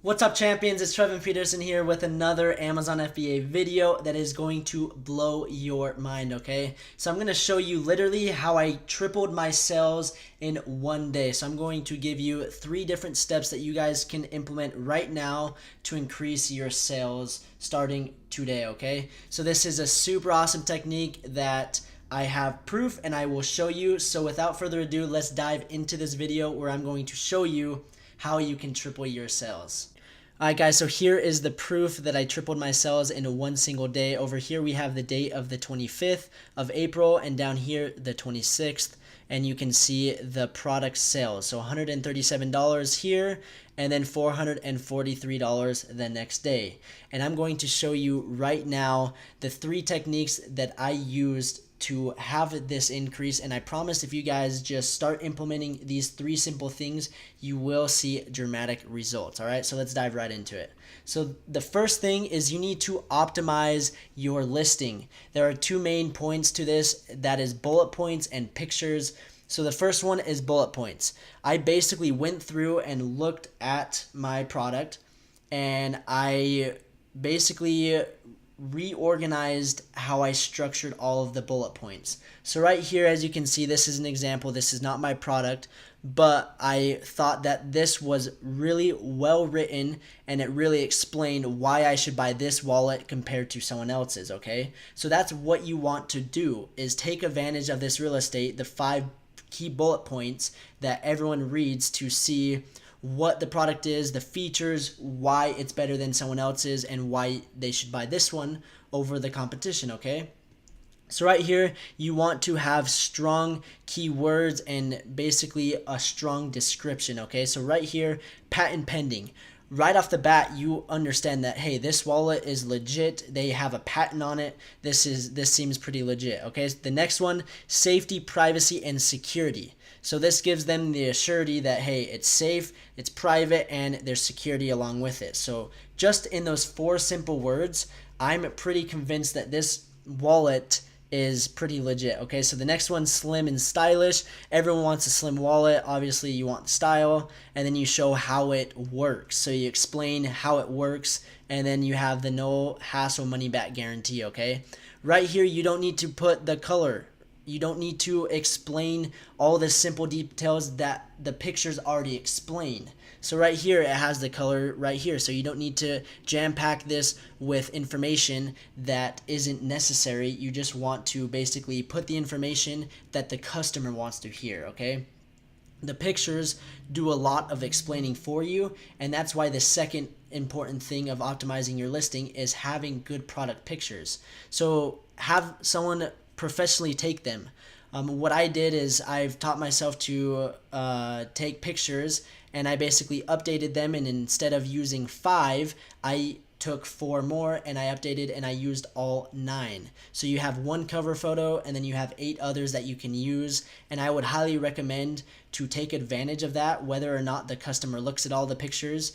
What's up, champions? It's Trevin Peterson here with another Amazon FBA video that is going to blow your mind, okay? So I'm going to show you literally how I tripled my sales in one day. So I'm going to give you 3 different steps that you guys can implement right now to increase your sales starting today, okay? So this is a super awesome technique that I have proof and I will show you. So without further ado, let's dive into this video where I'm going to show you how you can triple your sales. Alright guys, so here is the proof that I tripled my sales in one single day. Over here we have the date of the 25th of April and down here the 26th, and you can see the product sales. So $137 here and then $443 the next day. And I'm going to show you right now the 3 techniques that I used to have this increase, and I promise if you guys just start implementing these 3 simple things, you will see dramatic results. All right, so let's dive right into it. So the first thing is you need to optimize your listing. There are 2 main points to this, that is bullet points and pictures. So the first one is bullet points. I basically went through and looked at my product and I basically reorganized how I structured all of the bullet points. So right here, as you can see, this is an example. This is not my product, but I thought that this was really well written and it really explained why I should buy this wallet compared to someone else's, okay? So that's what you want to do, is take advantage of this real estate, the 5 key bullet points that everyone reads to see what the product is, the features, why it's better than someone else's, and why they should buy this one over the competition, okay? So right here, you want to have strong keywords and basically a strong description, okay? So right here, patent pending. Right off the bat, you understand that, hey, this wallet is legit. They have a patent on it. This seems pretty legit, okay? The next one, safety, privacy, and security. So this gives them the assurity that, hey, it's safe, it's private, and there's security along with it. So just in those 4 simple words, I'm pretty convinced that this wallet is pretty legit, okay? So the next one, slim and stylish. Everyone wants a slim wallet. Obviously, you want style, and then you show how it works. So you explain how it works, and then you have the no hassle money back guarantee, okay? Right here, you don't need to put the color. You don't need to explain all the simple details that the pictures already explain. So right here, it has the color right here. So you don't need to jam pack this with information that isn't necessary. You just want to basically put the information that the customer wants to hear, okay? The pictures do a lot of explaining for you, and that's why the second important thing of optimizing your listing is having good product pictures. So have someone professionally take them. What I did is I've taught myself to take pictures, and I basically updated them, and instead of using 5, I took 4 more and I updated and I used all 9. So you have 1 cover photo and then you have 8 others that you can use, and I would highly recommend to take advantage of that. Whether or not the customer looks at all the pictures,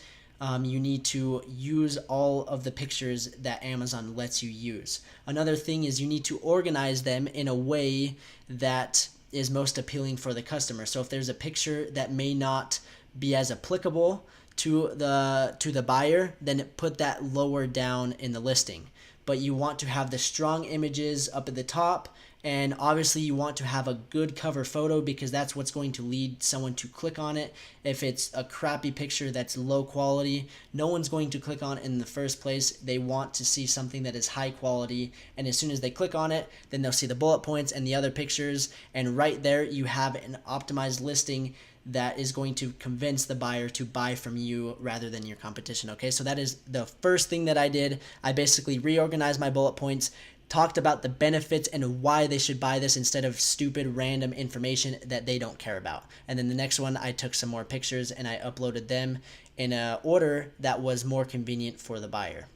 you need to use all of the pictures that Amazon lets you use. Another thing is you need to organize them in a way that is most appealing for the customer. So if there's a picture that may not be as applicable to the buyer, then put that lower down in the listing. But you want to have the strong images up at the top, and obviously you want to have a good cover photo because that's what's going to lead someone to click on it. If it's a crappy picture that's low quality, no one's going to click on it in the first place. They want to see something that is high quality, and as soon as they click on it, then they'll see the bullet points and the other pictures, and right there you have an optimized listing that is going to convince the buyer to buy from you rather than your competition, okay? So that is the first thing that I did. I basically reorganized my bullet points, talked about the benefits and why they should buy this instead of stupid random information that they don't care about. And then the next one, I took some more pictures and I uploaded them in an order that was more convenient for the buyer.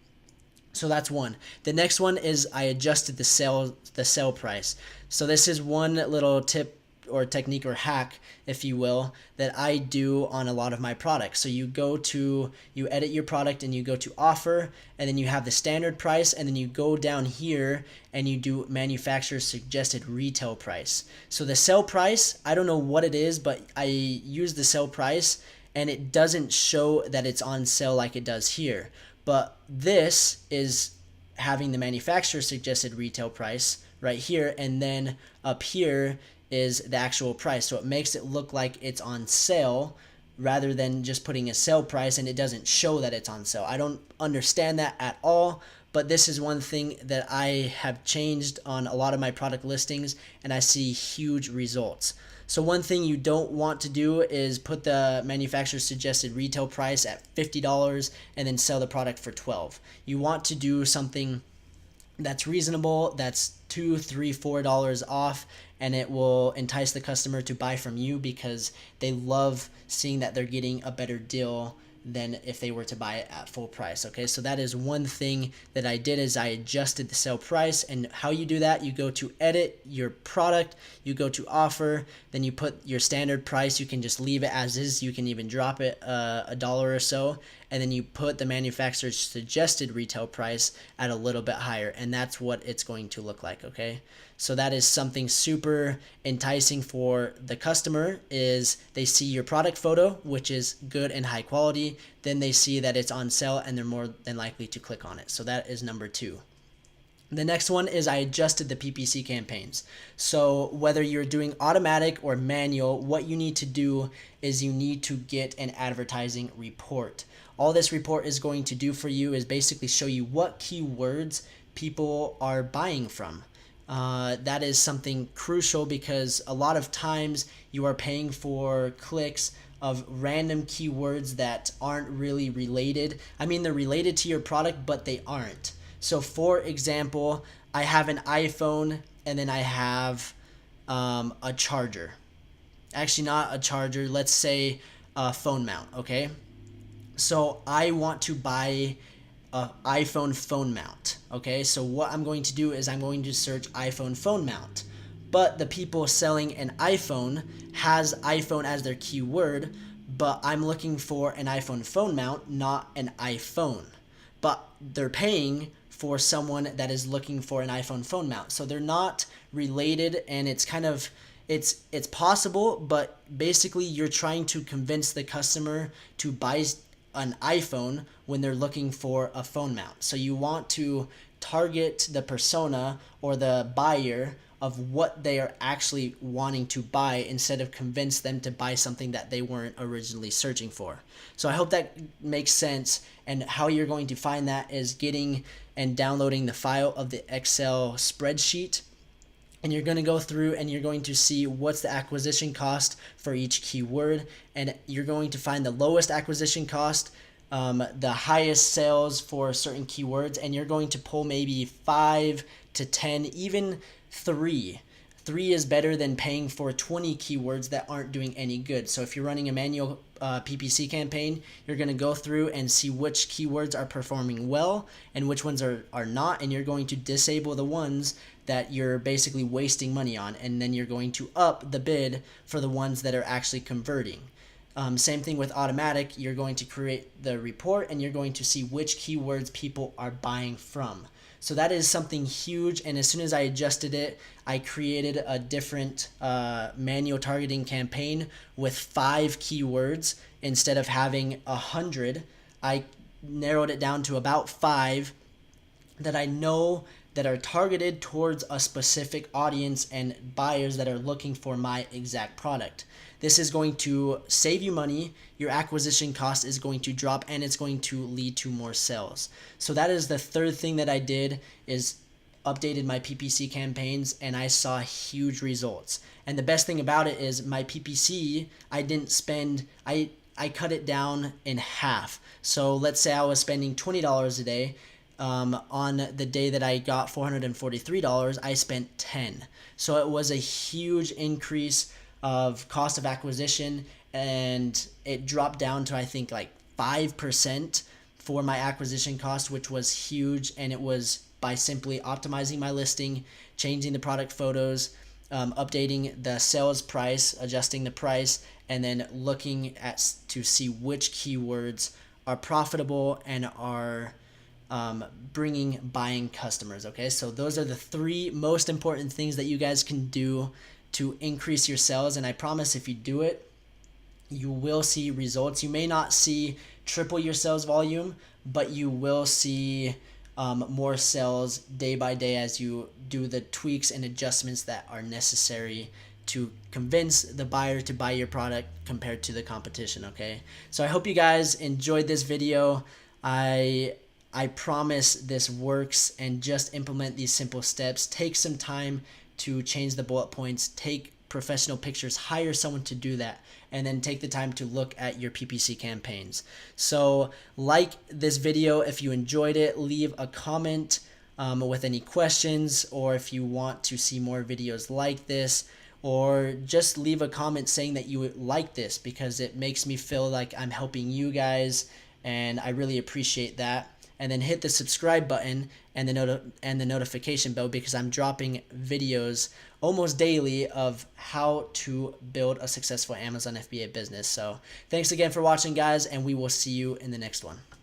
So that's one. The next one is I adjusted the sell price. So this is one little tip or technique or hack, if you will, that I do on a lot of my products. So you edit your product and you go to offer, and then you have the standard price, and then you go down here and you do manufacturer suggested retail price. So the sell price, I don't know what it is, but I use the sell price and it doesn't show that it's on sale like it does here. But this is having the manufacturer suggested retail price right here, and then up here is the actual price. So it makes it look like it's on sale rather than just putting a sale price, and it doesn't show that it's on sale. I don't understand that at all, but this is one thing that I have changed on a lot of my product listings, and I see huge results. So one thing you don't want to do is put the manufacturer's suggested retail price at $50 and then sell the product for $12. You want to do something that's reasonable, that's $2, $3, $4 off, and it will entice the customer to buy from you because they love seeing that they're getting a better deal than if they were to buy it at full price. Okay, so that is one thing that I did, is I adjusted the sale price. And how you do that, you go to edit your product, you go to offer, then you put your standard price. You can just leave it as is, you can even drop it a dollar or so, and then you put the manufacturer's suggested retail price at a little bit higher, and that's what it's going to look like. Okay, so that is something super enticing for the customer, is they see your product photo, which is good and high quality, then they see that it's on sale, and they're more than likely to click on it. So that is number 2. The next one is I adjusted the PPC campaigns. So whether you're doing automatic or manual, what you need to do is you need to get an advertising report. All this report is going to do for you is basically show you what keywords people are buying from. That is something crucial because a lot of times you are paying for clicks of random keywords that aren't really related. I mean, they're related to your product, but they aren't. So for example, I have an iPhone and then I have a charger. Actually, not a charger. Let's say a phone mount, okay? So I want to buy an iPhone phone mount, okay? So what I'm going to do is I'm going to search iPhone phone mount. But the people selling an iPhone has iPhone as their keyword, but I'm looking for an iPhone phone mount, not an iPhone. But they're paying for someone that is looking for an iPhone phone mount. So they're not related, and it's kind of it's possible, but basically you're trying to convince the customer to buy an iPhone when they're looking for a phone mount. So you want to target the persona or the buyer of what they are actually wanting to buy instead of convince them to buy something that they weren't originally searching for. So I hope that makes sense, and how you're going to find that is getting and downloading the file of the Excel spreadsheet, and you're going to go through and you're going to see what's the acquisition cost for each keyword, and you're going to find the lowest acquisition cost, the highest sales for certain keywords, and you're going to pull maybe 5 to 10, even 3. 3 is better than paying for 20 keywords that aren't doing any good. So if you're running a manual PPC campaign, you're going to go through and see which keywords are performing well and which ones are not, and you're going to disable the ones that you're basically wasting money on, and then you're going to up the bid for the ones that are actually converting. Same thing with automatic. You're going to create the report and you're going to see which keywords people are buying from. So that is something huge, and as soon as I adjusted it, I created a different manual targeting campaign with 5 keywords instead of having 100. I narrowed it down to about 5 that I know that are targeted towards a specific audience and buyers that are looking for my exact product. This is going to save you money, your acquisition cost is going to drop, and it's going to lead to more sales. So that is the third thing that I did, is updated my PPC campaigns, and I saw huge results. And the best thing about it is my PPC, I didn't spend, I cut it down in half. So let's say I was spending $20 a day. On the day that I got $443, I spent $10. So it was a huge increase of cost of acquisition, and it dropped down to I think like 5% for my acquisition cost, which was huge. And it was by simply optimizing my listing, changing the product photos, updating the sales price, adjusting the price, and then looking at to see which keywords are profitable and are bringing buying customers. Okay, so those are the 3 most important things that you guys can do to increase your sales, and I promise if you do it, you will see results. You may not see triple your sales volume, but you will see more sales day by day as you do the tweaks and adjustments that are necessary to convince the buyer to buy your product compared to the competition. Okay, so I hope you guys enjoyed this video. I promise this works, and just implement these simple steps. Take some time to change the bullet points, take professional pictures, hire someone to do that, and then take the time to look at your PPC campaigns. So like this video if you enjoyed it, leave a comment with any questions, or if you want to see more videos like this, or just leave a comment saying that you like this, because it makes me feel like I'm helping you guys, and I really appreciate that. And then hit the subscribe button and the notification bell, because I'm dropping videos almost daily of how to build a successful Amazon FBA business. So thanks again for watching, guys, and we will see you in the next one.